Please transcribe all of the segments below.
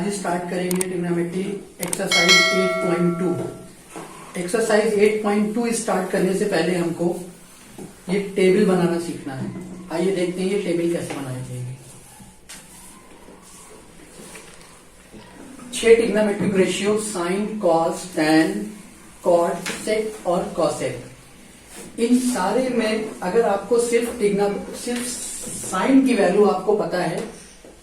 आज स्टार्ट करेंगे trigonometry exercise 8.2। Exercise 8.2 start करने से पहले हमको ये टेबल बनाना सीखना है। आइए देखते हैं ये टेबल कैसे बनाई जाएगी। 6 trigonometric ratio sine, cos, tan, cot, sec और कॉसेक। इन सारे में अगर आपको सिर्फ साइन की वैल्यू आपको पता है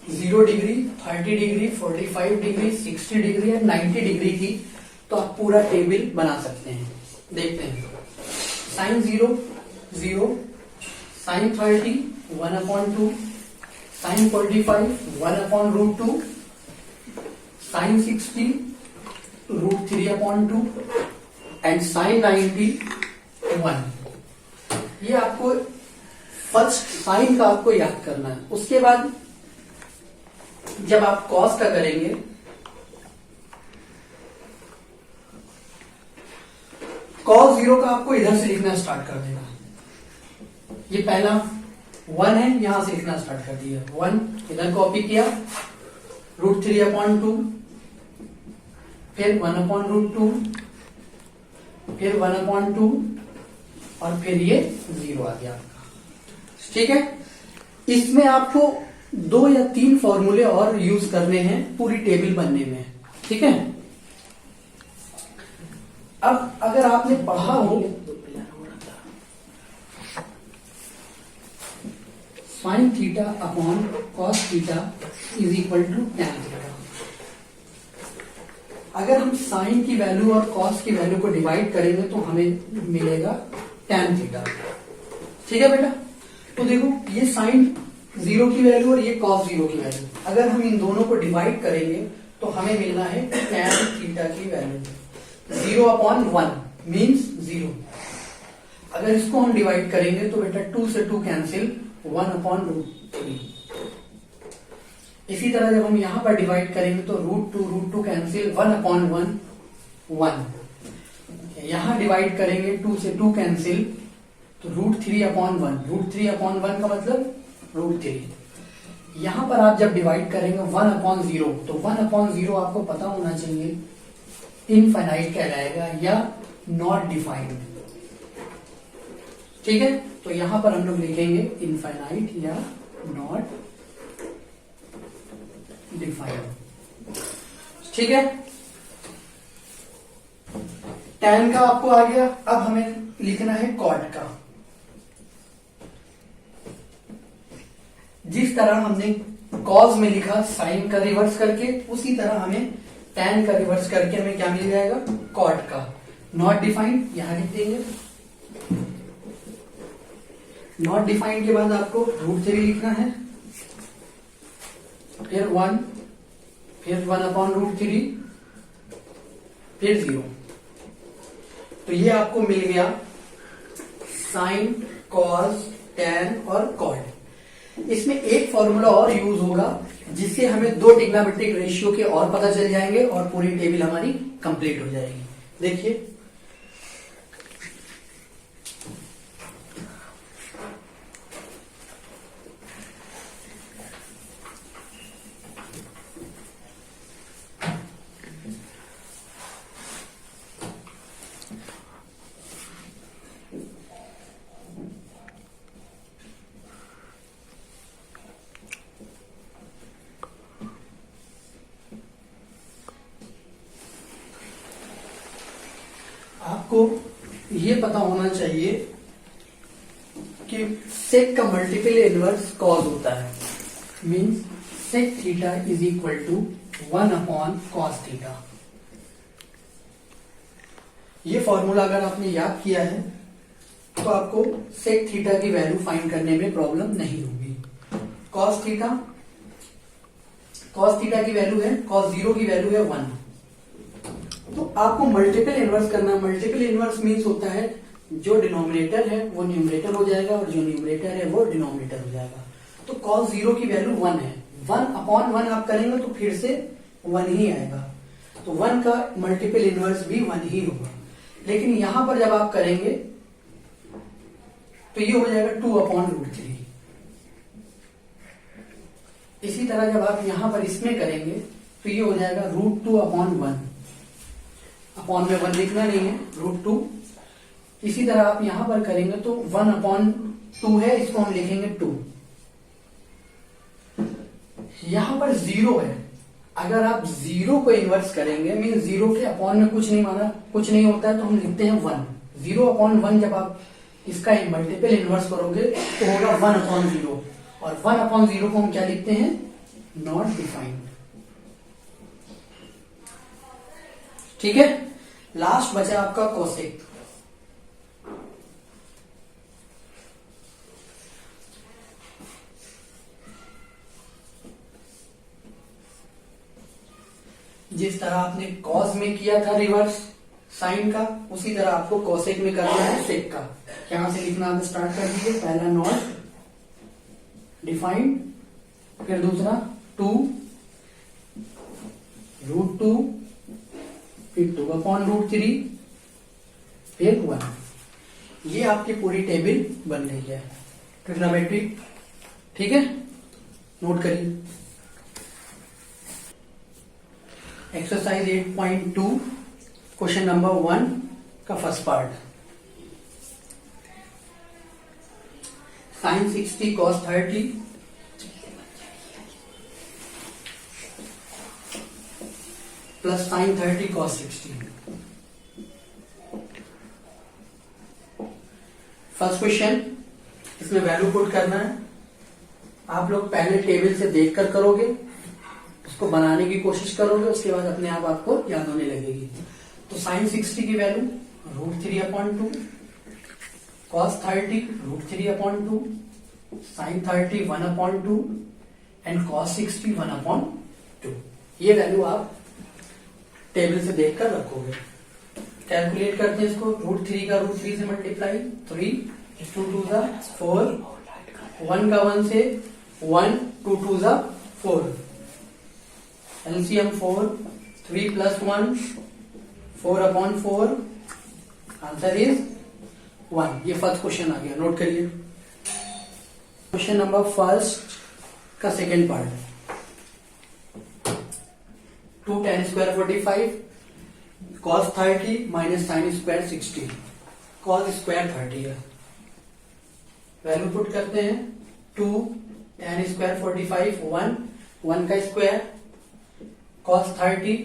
0 डिग्री, 30 डिग्री, 45 डिग्री, 60 डिग्री या 90 डिग्री की, तो आप पूरा टेबल बना सकते हैं। देखते हैं। Sine 0 0, sine 30 1/2, sine 45 1/√2, sine 60 √3/2 and sine 90 1। ये आपको फर्स्ट साइन का आपको याद करना है। उसके बाद जब आप कॉस का करेंगे कॉस 0 का आपको इधर से लिखना स्टार्ट कर देगा। ये पहला 1 है, यहां से लिखना स्टार्ट कर दिया। 1 इधर कॉपी किया, √3/2, फिर 1/√2, फिर 1/2 और फिर ये 0 आ गया आपका। ठीक है। इसमें आपको 2 या 3 फॉर्मूले और यूज करने हैं पूरी टेबल बनने में। ठीक है। अब अगर आपने पढ़ा हो sine theta upon cos theta is equal to tan theta. अगर हम साइन की वैल्यू और कॉस की वैल्यू को डिवाइड करेंगे तो हमें मिलेगा टैन थीटा। ठीक है बेटा। तो देखो ये साइन 0 की वैल्यू और ये कॉस 0 की वैल्यू, अगर हम इन दोनों को डिवाइड करेंगे तो हमें मिलना है टैन थीटा की वैल्यू 0/1 मीन्स 0। अगर इसको हम डिवाइड करेंगे तो बेटा 2 से 2 कैंसिल 1/√3। इसी तरह जब हम यहां पर डिवाइड करेंगे तो √2 कैंसिल 1/1 1। यहां डिवाइड करेंगे 2 से 2 कैंसिल तो √3/1। √3/1 का मतलब √3। यहां पर आप जब डिवाइड करेंगे 1/0 तो 1/0 आपको पता होना चाहिए इनफाइनाइट कहलाएगा या नॉट डिफाइंड। ठीक है। तो यहां पर हम लोग लिखेंगे इनफाइनाइट या नॉट डिफाइंड। ठीक है। टैन का आपको आ गया। अब हमें लिखना है कॉट का। जिस तरह हमने कॉस में लिखा साइन का रिवर्स करके, उसी तरह हमें टैन का रिवर्स करके हमें क्या मिल जाएगा, कॉट का। नॉट डिफाइंड यहां लिख देंगे। नॉट डिफाइंड के बाद आपको √3 लिखना है, फिर 1, फिर 1/√3, फिर 0। तो ये आपको मिल गया साइन, कॉस, टैन और कॉट। इसमें एक फॉर्मूला और यूज होगा जिससे हमें 2 ट्रिग्नोमेट्रिक रेशियो के और पता चल जाएंगे और पूरी टेबल हमारी कंप्लीट हो जाएगी। देखिए आपको ये पता होना चाहिए कि सेक का मल्टीपल इनवर्स कॉस होता है। Means sec theta is equal to 1/cos theta. ये फॉर्मूला अगर आपने याद किया है तो आपको सेक थीटा की वैल्यू फाइंड करने में प्रॉब्लम नहीं होगी। कॉस थीटा की वैल्यू है, कॉस 0 की वैल्यू है 1। तो आपको मल्टीपल इनवर्स करना। मल्टीपल इनवर्स मीन्स होता है जो डिनोमिनेटर है वो न्यूमरेटर हो जाएगा और जो न्यूमरेटर है वो डिनोमिनेटर हो जाएगा। तो cos 0 की वैल्यू 1 है। 1/1 आप करेंगे तो फिर से 1 ही आएगा। तो 1 का मल्टीपल इनवर्स भी 1 ही होगा। लेकिन यहां पर जब आप करेंगे तो ये हो जाएगा 2/√3। इसी तरह जब आप यहां पर इसमें करेंगे तो ये हो जाएगा √2/1। अपॉन में 1 लिखना नहीं है, √2। इसी तरह आप यहां पर करेंगे तो 1/2 है, इसको हम लिखेंगे 2। यहां पर 0 है, अगर आप 0 को इन्वर्स करेंगे मीन 0 के अपॉन में कुछ नहीं होता है, तो हम लिखते हैं 1। 0/1 जब आप इसका मल्टीपल इन्वर्स करोगे तो होगा 1/0, और 1/0 को हम क्या लिखते हैं, नॉट डिफाइंड। ठीक है, लास्ट बचा आपका कोसेक। जिस तरह आपने कॉस में किया था रिवर्स साइन का, उसी तरह आपको कोसेक में करना है सेक का। यहां से लिखना आप स्टार्ट कर दीजिए। पहला नॉट डिफाइंड, फिर दूसरा 2 √2, फिर 2/√3, फिर 1। ये आपकी पूरी टेबल बन रही है ट्रिग्नोमेट्री। ठीक है, नोट करिए। एक्सरसाइज 8.2 क्वेश्चन नंबर 1 का first part. sin 60 cos 30 plus sin 30 cos 60। First question, इसमें वैल्यू पुट करना है। आप लोग पहले टेबल से देखकर करोगे, उसको बनाने की कोशिश करोगे, उसके बाद अपने आप आपको याद होने लगेगी। तो sin 60 की value √3/2, cos 30 √3/2, sin 30 1/2 and cos 60 1/2। ये वैल्यू आप टेबल से देखकर रखोगे। कैलकुलेट करते हैं इसको। √3 का √3 से मल्टीप्लाई, 3 2 2 4, 1 का 1 से 1, 2 2 4, एलसीएम 4, 3 + 1 4/4, आंसर इज 1। ये फर्स्ट क्वेश्चन आ गया, नोट करिए। क्वेश्चन नंबर फर्स्ट का second part. 2 tan² 45 cos 30 minus sin² 60, cos² 30 है। वैल्यू पुट करते हैं। 2 tan² 45 1 का square, cos 30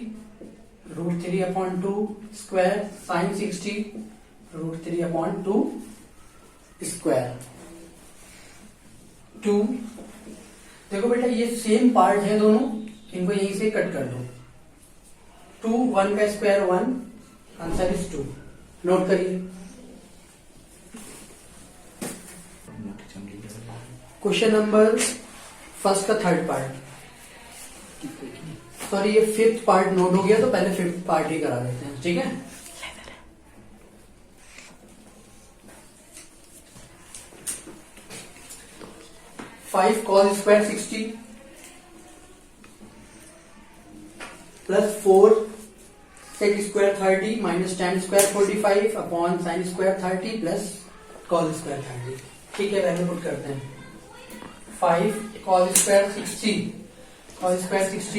√3/2 square, sin 60 √3/2 square. 2, देखो बेटा ये सेम पार्ट है दोनों, इनको यहीं से कट कर दो। 2 1 का स्क्वायर 1, आंसर इज 2। नोट करिए। क्वेश्चन नंबर फर्स्ट का थर्ड पार्ट, सॉरी ये फिफ्थ पार्ट नोट हो गया, तो पहले फिफ्थ पार्ट ही करा देते हैं। ठीक है, five cos² 60 plus 4 sec² 30 minus tan² 45 upon sin² 30 plus cos² 30। ठीक है, वैल्यू पुट करते हैं। 5 cos² 60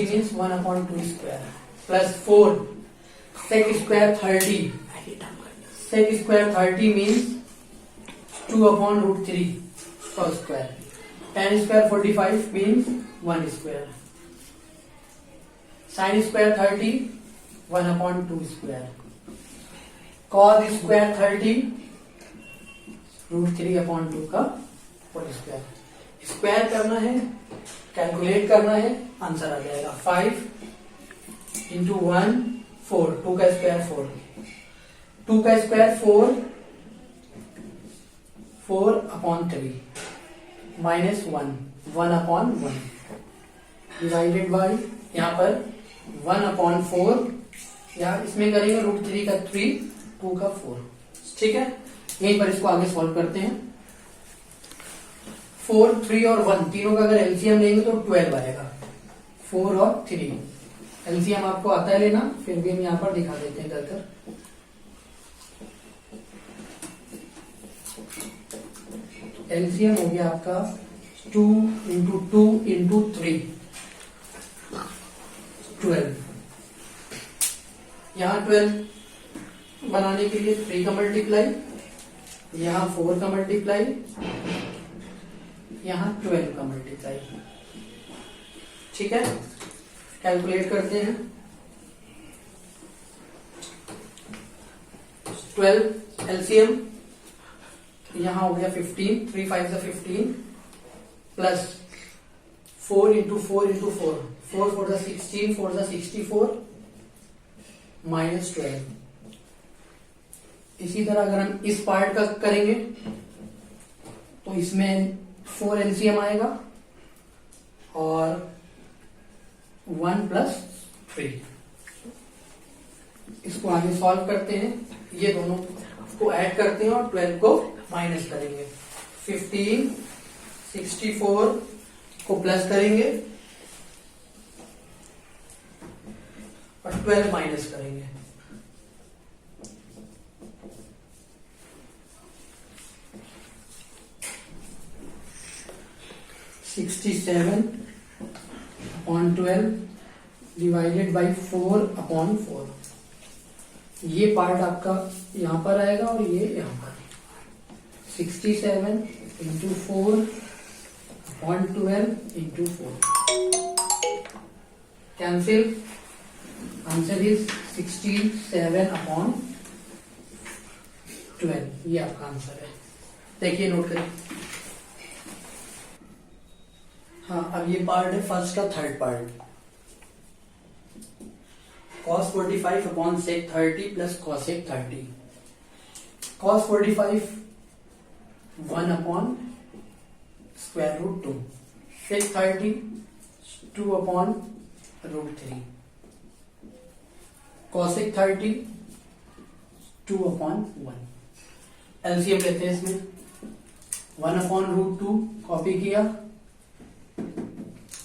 means 1/2 square, plus 4 sec² 30, sec² 30 means 2/√3 cos², tan² 45 means 1 square, sin² 30 1/2 square, cos² 30 √3/2 का होल स्क्वायर। स्क्वायर करना है, कैलकुलेट करना है, आंसर आ जाएगा 5 × 1 4, 2 का स्क्वायर 4, 2 का स्क्वायर 4, 4/3 माइनस 1/1 डिवाइडेड बाई, यहाँ पर 1/4, या इसमें करेंगे √3 का 3, 2 का 4। ठीक है, यहीं पर इसको आगे सॉल्व करते हैं। 4, 3 और 1 तीनों का अगर एलसीएम लेंगे तो 12 आएगा। 4 और 3 एलसीएम आपको आता है लेना, फिर भी हम यहाँ पर दिखा देते हैं कर। एलसीएम हो गया आपका 2 × 2 × 3, 12। यहाँ 12 बनाने के लिए 3 का मल्टीप्लाई, यहाँ 4 का मल्टीप्लाई, यहाँ 12 का मल्टीप्लाई। ठीक है, कैलकुलेट करते हैं। 12 एलसीएम यहां हो गया 15, 3 5 से 15 plus 4 into 4 into 4, 4 4 the 16, 4 the 64 minus 12। इसी तरह अगर हम इस पार्ट का करेंगे तो इसमें 4 एलसीएम आएगा और 1 प्लस 3। इसको आगे सॉल्व करते हैं, ये दोनों को ऐड करते हैं और 12 को माइनस करेंगे। 15 64 को प्लस करेंगे और 12 माइनस करेंगे। $67 अपॉन 12 डिवाइडेड बाई 4 अपॉन 4। ये पार्ट आपका यहां पर आएगा और ये यहां पर। 67 into 4 upon 12 into 4 cancel. Answer is 67 upon 12। ये आपका आंसर है। देखिए, नोट करें। हाँ, अब ये पार्ट है फर्स्ट का third part. cos 45 upon sec 30 plus cosec 30। cos 45 1 upon square root 2, sec 30 2 upon root 3, cosec 30 2 upon 1। LCM लेते हैं इसमें। 1 अपॉन रूट 2 कॉपी किया।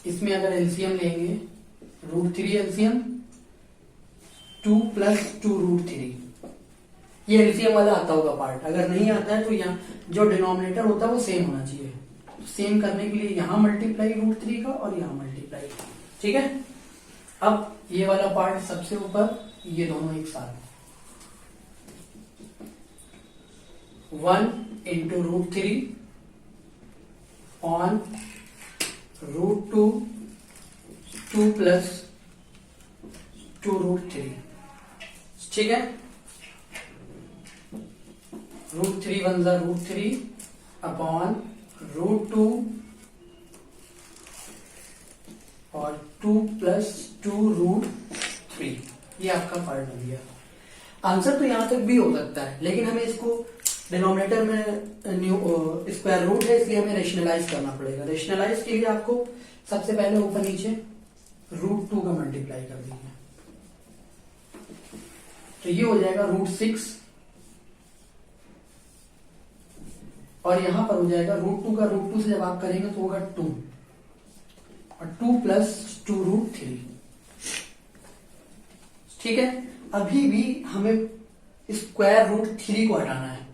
इसमें अगर एलसीएम लेंगे रूट 3 एलसीएम 2 प्लस 2 रूट 3। ये एलसीएम वाला आता होगा पार्ट। अगर नहीं आता है तो यहाँ जो डिनोमिनेटर होता है वो सेम होना चाहिए। सेम करने के लिए यहां मल्टीप्लाई रूट 3 का और यहां मल्टीप्लाई। ठीक है, अब ये वाला पार्ट सबसे ऊपर, ये दोनों एक साथ। 1 into root 3 on root 2 2 plus 2 root 3। ठीक है, रूट 3 वन जा रूट 3 अपॉन रूट 2 और 2 प्लस 2 रूट 3। ये आपका पार्ट बन गया। आंसर तो यहां तक भी हो सकता है, लेकिन हमें इसको डिनोमिनेटर में न्यू स्क्वायर रूट है, इसलिए हमें रेशनलाइज करना पड़ेगा। रेशनलाइज के लिए आपको सबसे पहले ऊपर नीचे रूट 2 का मल्टीप्लाई कर दीजिए, तो ये हो जाएगा रूट 6 और यहां पर हो जाएगा रूट 2 का रूट 2 से जब आप करेंगे तो होगा 2 और 2 प्लस 2 रूट 3। ठीक है, अभी भी हमें स्क्वायर रूट 3 को हटाना है।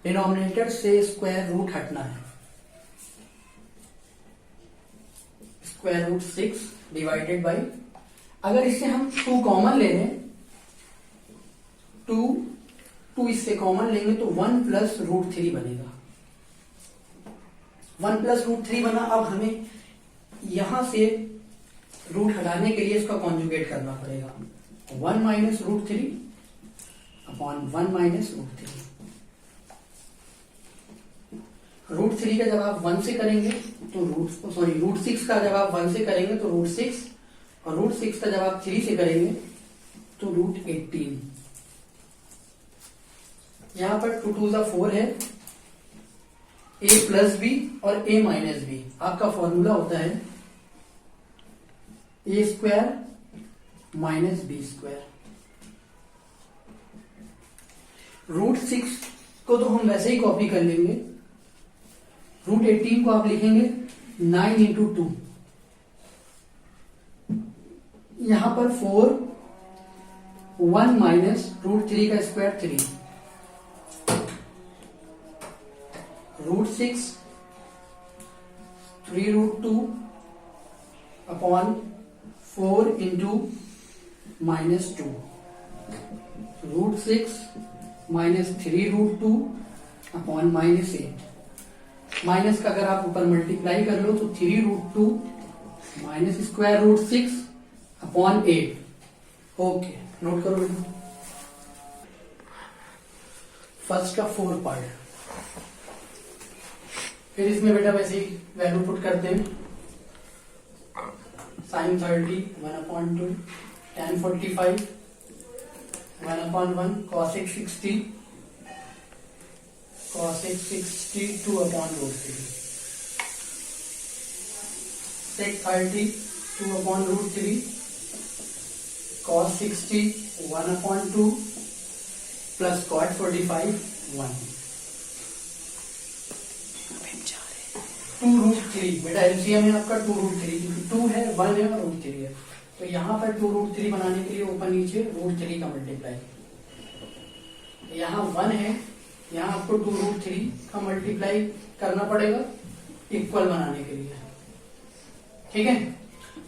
डिनोमिनेटर से स्क्वायर रूट हटना है। स्क्वायर रूट 6 डिवाइडेड बाई, अगर इससे हम 2 कॉमन ले लें, 2 इससे कॉमन लेंगे तो 1 प्लस रूट 3 बनेगा। 1 प्लस रूट 3 बना। अब हमें यहां से रूट हटाने के लिए इसका कॉन्जुगेट करना पड़ेगा। 1 minus root 3 upon 1 minus root 3। Root 3 का जब आप 1 से करेंगे तो रूट 6 का जब आप 1 से करेंगे तो रूट 6 और रूट 6 का जब आप 3 से करेंगे तो रूट 18। यहां पर 2 2 4 है। a प्लस बी और a माइनस बी आपका फॉर्मूला होता है a square minus B square. Root 6 को तो हम वैसे ही कॉपी कर लेंगे। रूट 18 को आप लिखेंगे 9 इंटू 2। यहां पर 4 1 माइनस रूट 3 का square 3 root 6 3 root 2 upon 4 into minus two, root 6 minus 3 root 2 upon minus 8। Minus का अगर आप ऊपर मल्टीप्लाई कर लो तो 3 root 2 minus square root 6 upon 8। Okay, note करो बेटा। फर्स्ट का 4 पार्ट, फिर इसमें बेटा वैसे ही वैल्यू पुट करते हैं। Sine 30 1/2, tan 45 1/1, cosec 60 2/√3, sec 30 2/√3, cos 60 1/2 plus cot 45 1। 2√3 बेटा एलसीएम है आपका 2√3, क्योंकि 2 है 1 है और √3 है, तो यहाँ पर 2√3 बनाने के लिए ऊपर नीचे √3 का मल्टीप्लाई, यहाँ 1 है, यहाँ आपको 2√3 का मल्टीप्लाई करना पड़ेगा इक्वल बनाने के लिए, ठीक है।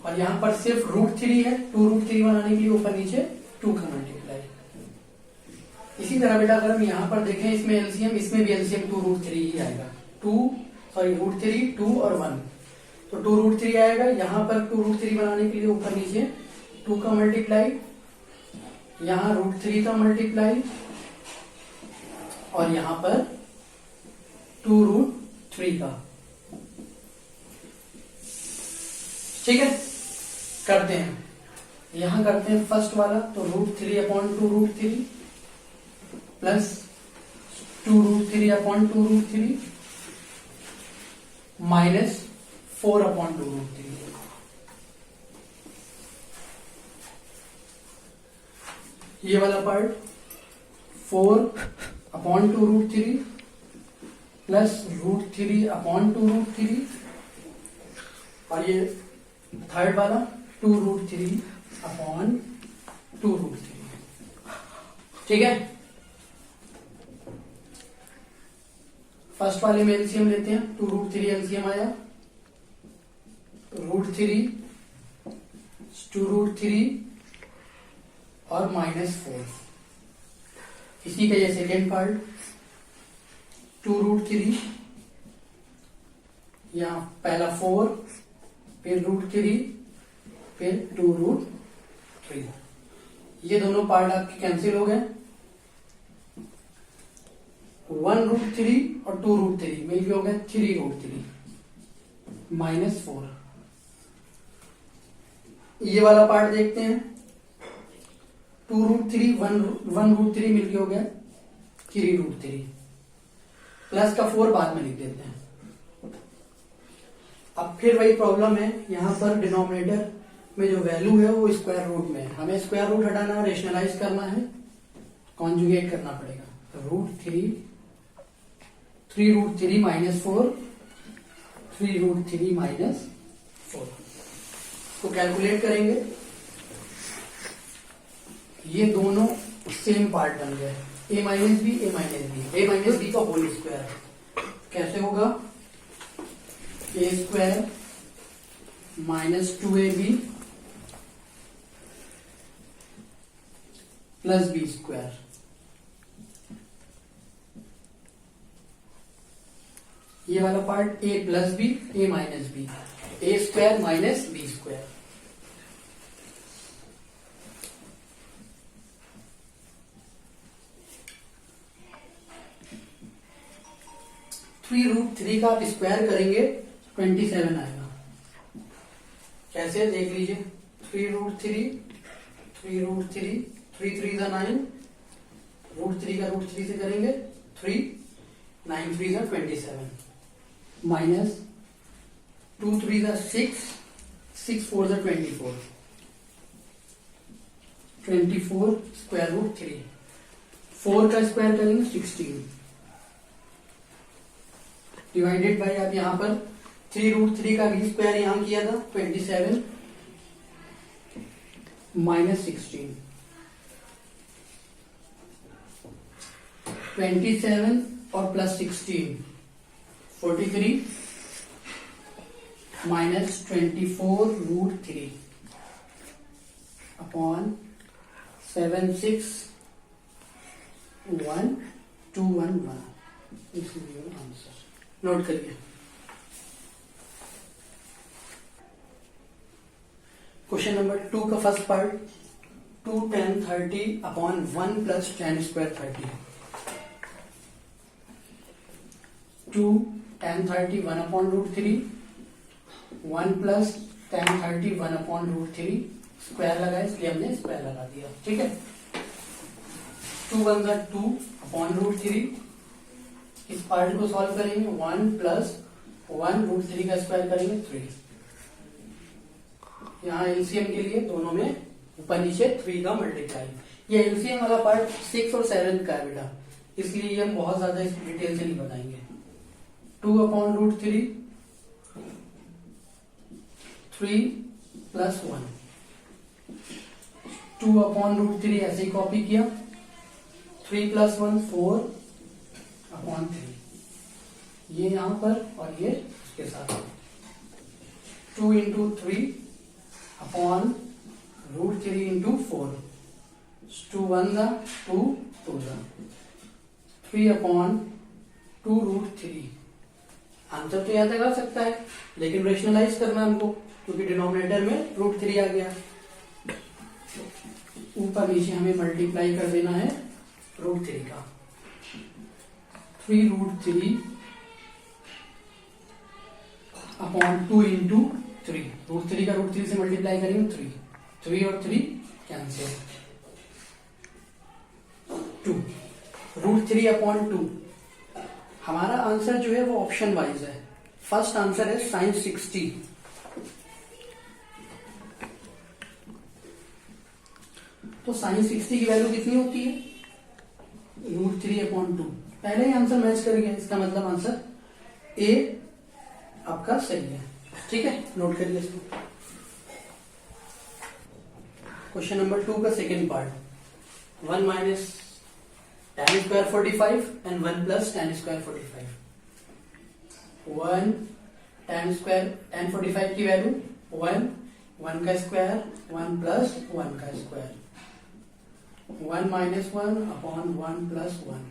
और यहाँ पर सिर्फ √3 है, 2√3 बनाने के लिए ऊपर नीचे 2 का मल्टीप्लाई। इसी तरह बेटा अगर हम यहाँ पर देखें इसमें एलसीएम, इसमें भी एलसीएम 2√3 ही आएगा। √3 2 और 1, तो 2√3 आएगा। यहाँ पर 2√3 बनाने के लिए ऊपर नीचे 2 का मल्टीप्लाई, यहाँ √3 का मल्टीप्लाई और यहाँ पर 2√3 का, ठीक है। करते हैं, यहां करते हैं फर्स्ट वाला, तो √3/2√3 प्लस 2√3/2√3 माइनस 4/2√3। ये वाला पार्ट 4/2√3 प्लस √3/2√3 और ये थर्ड वाला 2√3/2√3, ठीक है। फर्स्ट वाले में एलसीएम लेते हैं, 2√3 एलसीएम आया, √3 2√3 और -4। इसी का ये सेकेंड पार्ट 2√3, यहाँ पहला 4 फिर √3 फिर 2√3। ये दोनों पार्ट आपके कैंसिल हो गए, 1√3 और 2√3 मिलके हो गए 3√3 -4। ये वाला पार्ट देखते हैं, 2√3 1√3 मिलके हो गया 3√3, प्लस का 4 बाद में लिख देते हैं। अब फिर वही प्रॉब्लम है, यहां पर डिनोमिनेटर में जो वैल्यू है वो स्क्वायर रूट में है, हमें स्क्वायर रूट हटाना, रेशनलाइज करना है, कॉन्जुगेट करना पड़ेगा। √3 3√3 -4 3√3 -4 को कैलकुलेट करेंगे। ये दोनों सेम पार्ट बन गए, a माइनस बी का होल स्क्वायर। कैसे होगा? a square minus 2ab plus B square, ये वाला part a plus B, a minus B, a square minus B square. √3 का आप स्क्वायर करेंगे 27 आएगा। कैसे देख लीजिए, 3√3 3√3 3 3 9, √3 का √3 से करेंगे 3 9 3 27 माइनस 2 3 6 6 4 24 24 स्क्वायर रूट 3, 4 का स्क्वायर करेंगे 16 डिवाइडेड बाय, आप यहां पर 3√3 का भी स्क्वायर यहां किया था 27 माइनस 16 27 और plus 16 43 minus 24 √3 upon 761,211 answer note करिए। क्वेश्चन नंबर 2 का first part 2 tan 30 upon 1 plus tan square 30। 2 tan 30 1 upon root 3, 1 plus tan 30 1 upon root 3 square लगा इसलिए हमने स्क्वायर लगा दिया। ठीक है, 2 1 2 अपॉन रूट 3। इस पार्ट को सॉल्व करेंगे 1 प्लस 1 रूट 3 का स्क्वायर करेंगे 3। यहाँ एलसीएम के लिए दोनों में ऊपर नीचे 3 का मल्टीप्लाई। ये एलसीएम वाला पार्ट 6 और 7 का है बेटा, इसलिए हम बहुत ज्यादा इस डिटेल से नहीं बताएंगे। 2 upon root 3 3 plus 1, 2 upon root 3 ऐसे ही कॉपी किया, 3 प्लस 1 4 अपॉन 3, ये यहां पर और ये इसके साथ 2 into 3 upon root 3 into 4, 2 1 2 2 3 upon 2 root 3। Answer तो याद लगा सकता है लेकिन रेशनलाइज करना हमको, क्योंकि डिनोमिनेटर में रूट 3 आ गया। ऊपर नीचे हमें मल्टीप्लाई कर देना है रूट 3 का। 3 रूट 3 अपॉन 2 इंटू 3, रूट 3 का रूट 3 से मल्टीप्लाई करेंगे 3, 3 और 3 कैंसिल, 2 रूट 3 अपॉन 2। हमारा आंसर जो है वो ऑप्शन वाइज है। फर्स्ट आंसर है साइन 60। तो साइन 60 की वैल्यू कितनी होती है? Root 3 upon 2। पहले ही आंसर मैच कर गया, इसका मतलब आंसर ए आपका सही है। ठीक है, नोट करिए इसको। क्वेश्चन नंबर 2 का second part 1 minus tan square 45 and 1 plus tan square 45। 1 tan square tan 45 की वैल्यू 1, 1 का स्क्वायर 1 प्लस 1 का square, 1 minus 1 upon 1 plus 1,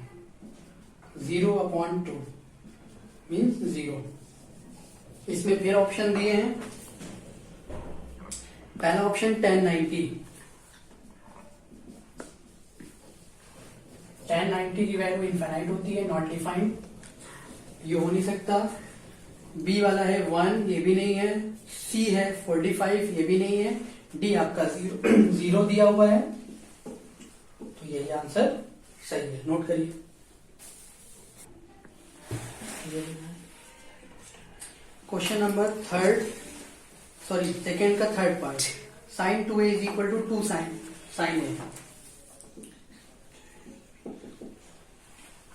0 upon 2 means 0। इसमें फिर ऑप्शन दिए हैं। पहला ऑप्शन tan 90, tan 90 की वैल्यू इनफाइनाइट होती है, नॉट डिफाइंड, ये हो नहीं सकता। बी वाला है 1, ये भी नहीं है। सी है 45, ये भी नहीं है। डी आपका 0 दिया हुआ है, तो यही आंसर सही है। नोट करिए। क्वेश्चन नंबर सेकेंड का third part sine 2a is equal to 2 sine a.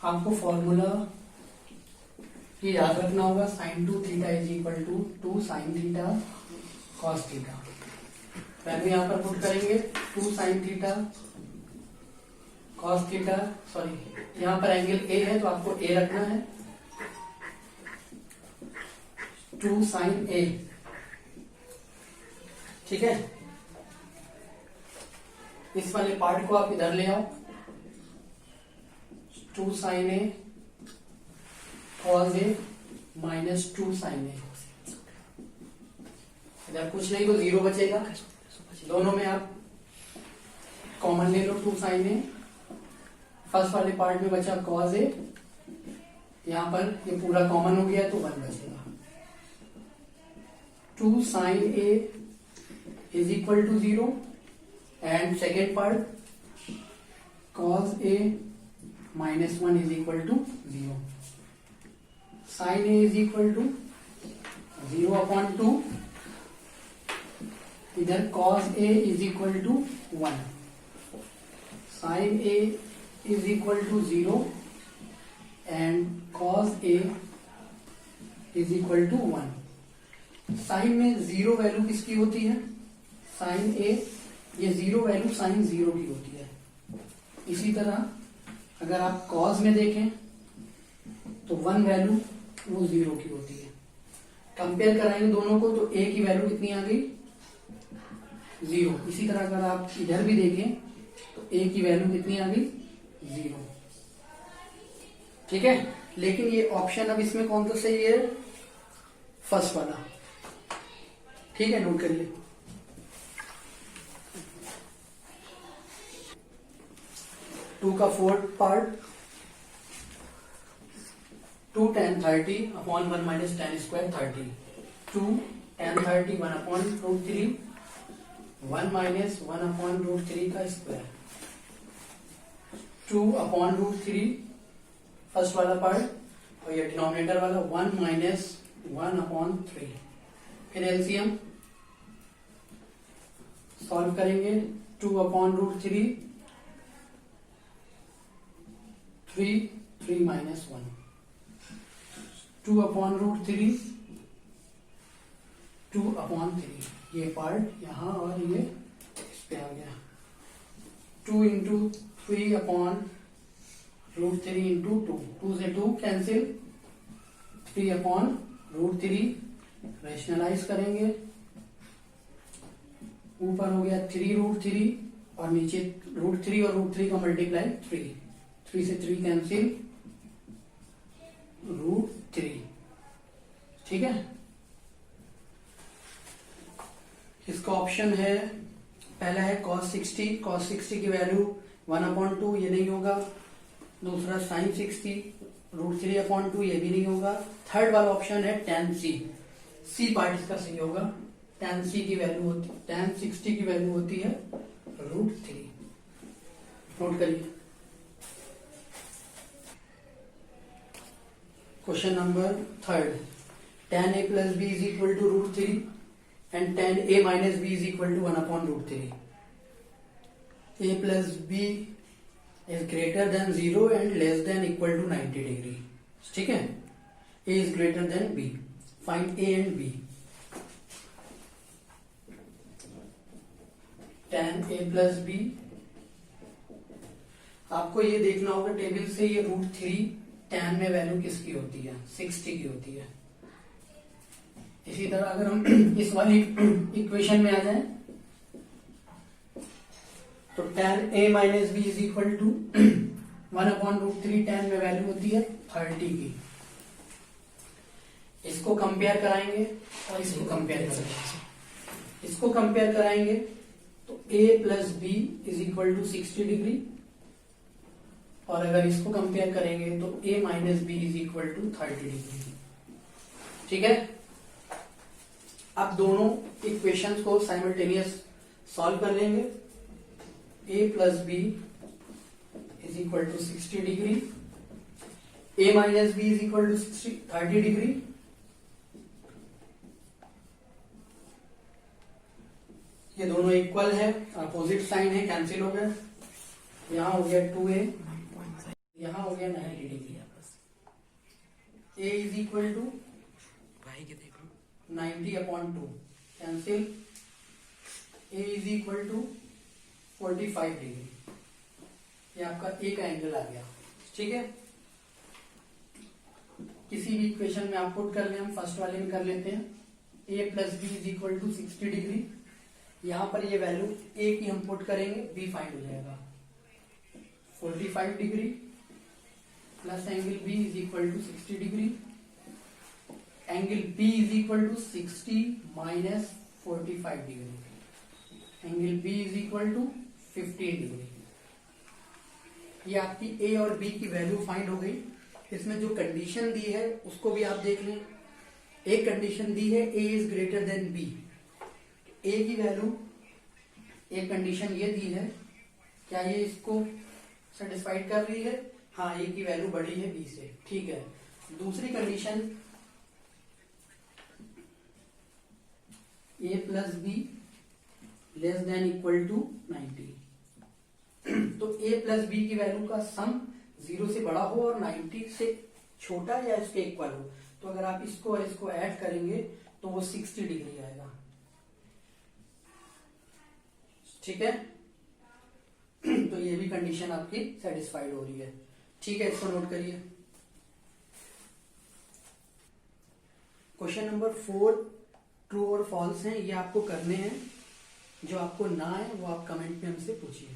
आपको फॉर्मूला ये याद रखना होगा, sine 2 theta is equal to 2 sine theta cos theta. Value यहां पर पुट करेंगे 2 sine theta cos theta, sorry यहां पर एंगल ए है तो आपको ए रखना है, 2 साइन ए। ठीक है, इस वाले पार्ट को आप इधर ले आओ, 2 sine A cos A minus 2 sine ए। इधर कुछ नहीं तो 0 बचेगा, दोनों में आप कॉमन ले लो 2 साइन ए। फर्स्ट वाले पार्ट में बचा कॉस ए, यहां पर ये पूरा कॉमन हो गया तो 1 बचेगा। 2 sine A is equal to 0 and second part cos A minus 1 is equal to 0। Sine A is equal to 0 upon 2, इधर cos A is equal to 1, sine A is equal to 0 and cos A is equal to 1। Sine में 0 value किसकी होती है? Sign ए, ये 0 value sign 0 की होती है। इसी तरह अगर आप कॉस में देखें तो 1 वैल्यू वो 0 की होती है। कंपेयर कराएंगे दोनों को तो a की वैल्यू कितनी आ गई? 0। इसी तरह अगर आप इधर भी देखें तो ए की वैल्यू कितनी आ गई, 0। ठीक है, लेकिन ये ऑप्शन अब इसमें कौन सा सही है, फर्स्ट वाला। ठीक है, नोट करिए। टू का fourth part, 2 tan 30 upon 1 minus tan square 30, 2 tan 30 1 upon √3, 1 minus 1 upon √3 का स्क्वायर, 2 अपॉन √3 फर्स्ट वाला पार्ट, और ये डिनोमिनेटर वाला 1 माइनस 1 अपॉन 3। फिर एलसीएम सॉल्व करेंगे, 2 अपॉन √3, 3 माइनस 1, 2 अपॉन √3, 2 अपॉन 3, ये पार्ट यहां और ये इस पे आ गया, 2 इंटू 3 अपॉन √3 इंटू 2 से 2 कैंसिल, 3 अपॉन √3 रेशनलाइज करेंगे, ऊपर हो गया 3√3 और नीचे √3 और √3 का मल्टीप्लाई 3 से 3 कैंसिल, √3। ठीक है, इसका ऑप्शन है, पहला है cos 60 की वैल्यू 1/2, ये नहीं होगा। दूसरा sin 60 √3 अपॉन 2, ये भी नहीं होगा। थर्ड वाला ऑप्शन है tan C पार्ट इसका सही होगा। tan 60 की वैल्यू होती है √3। नोट करिए। Question number 3, tan a plus b is equal to √3 and tan a minus b is equal to 1/√3. a plus b is greater than 0 and less than equal to 90 degree. ठीक है, a is greater than b. Find a and b. tan a plus b, आपको ये देखना होगा table से, ये √3 tan में value किसकी होती है, 60 की होती है। इसी तरह अगर हम इस वाली इक्वेशन में आ जाएं तो tan a minus B is equal to 1/√3, tan में वैल्यू होती है 30 की। इसको कंपेयर कराएंगे और इसको कंपेयर करेंगे, इसको कंपेयर कराएंगे तो a plus B is equal to 60 degree, और अगर इसको कंपेयर करेंगे तो a minus B is equal to 30 degree. ठीक है, अब दोनों इक्वेशंस को साइमल्टेनियस सॉल्व कर लेंगे। a plus B is equal to 60 degree, a minus B is equal to 30 degree. ये दोनों इक्वल है, अपोजिट साइन है, कैंसिल हो गया। यहां हो गया 2a, यहां हो गया 90 degree. a is equal to 90/2 cancel, a is equal to 45 degree. ये आपका a का एंगल आ गया। ठीक है, किसी भी इक्वेशन में आप पुट कर ले, हम फर्स्ट वाले में कर लेते हैं। a plus B is equal to 60 degree, यहां पर ये वैल्यू a की हम पुट करेंगे, b फाइंड हो जाएगा। 45 degree plus angle b is equal to 60 degree, angle b is equal to 60 minus 45 degree, angle b is equal to 15 degree. ये आपकी a और b की वैल्यू फाइंड हो गई। इसमें जो कंडीशन दी है उसको भी आप देख लें। एक कंडीशन दी है a is greater than b, a की वैल्यू, एक कंडीशन ये दी है, क्या ये इसको सेटिस्फाइड कर रही है? हाँ, a की वैल्यू बड़ी है b से। ठीक है, दूसरी condition a plus B less than equal to 90, तो a प्लस बी की वैल्यू का सम 0 से बड़ा हो और 90 से छोटा या इसके इक्वल हो। तो अगर आप इसको और इसको ऐड करेंगे तो वो 60 डिग्री आएगा। ठीक है, तो ये भी कंडीशन आपकी सेटिस्फाइड हो रही है। ठीक है, इसको नोट करिए। क्वेश्चन नंबर 4 ट्रू और फॉल्स हैं, ये आपको करने हैं। जो आपको ना है वो आप कमेंट में हमसे पूछिए।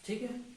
ठीक है।